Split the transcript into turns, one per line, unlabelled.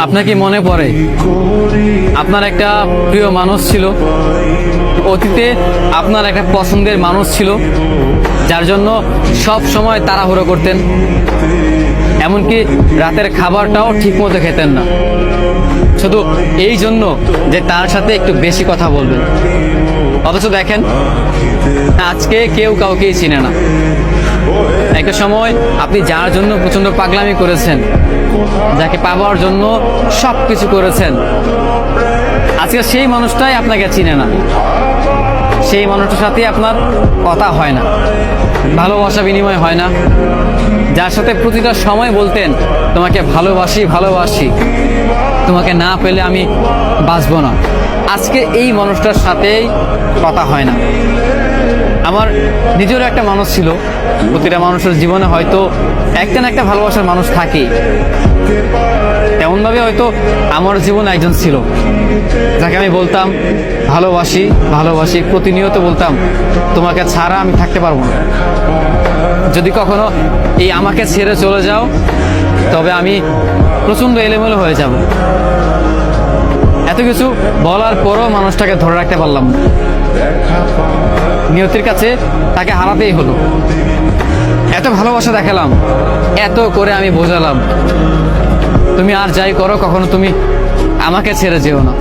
আপনার কি মনে পড়ে আপনার একটা প্রিয় মানুষ ছিল, অতীতে আপনার একটা পছন্দের মানুষ ছিল, যার জন্য সব সময় তাড়াহুড়ো করতেন, এমনকি রাতের খাবারটাও ঠিকমতো খেতেন না, শুধু এই জন্য যে তার সাথে একটু বেশি কথা বলবেন। অথচ দেখেন আজকে কেউ কাউকেই চিনে না। একটা সময় আপনি যার জন্য প্রচন্ড পাগলামি করেছেন, যাকে পাওয়ার জন্য সব কিছু করেছেন, আজকে সেই মানুষটাই আপনাকে চিনে না। সেই মানুষটার সাথে আপনার কথা হয় না, ভালোবাসা বিনিময় হয় না। যার সাথে প্রতিটা সময় বলতেন তোমাকে ভালোবাসি ভালোবাসি, তোমাকে না পেলে আমি বাঁচবো না, আজকে এই মানুষটার সাথেই কথা হয় না। আমার নিজেরও একটা মানুষ ছিল, প্রতিটা মানুষের জীবনে হয়তো একটা না একটা ভালোবাসার মানুষ থাকে। তেমনভাবে হয়তো আমার জীবনে একজন ছিল, যাকে আমি বলতাম ভালোবাসি ভালোবাসি, প্রতিনিয়ত বলতাম তোমাকে ছাড়া আমি থাকতে পারবো না। যদি কখনো এই আমাকে ছেড়ে চলে যাও তবে আমি প্রচণ্ড এলোমেলো হয়ে যাব। এত কিছু বলার পরও মানুষটাকে ধরে রাখতে পারলাম না। নিয়তির কাছে তাকে হারাতেই হলো। এত ভালোবাসা দেখালাম, এত করে আমি বোঝালাম তুমি আর যাই করো কখনো তুমি আমাকে ছেড়ে যেও না।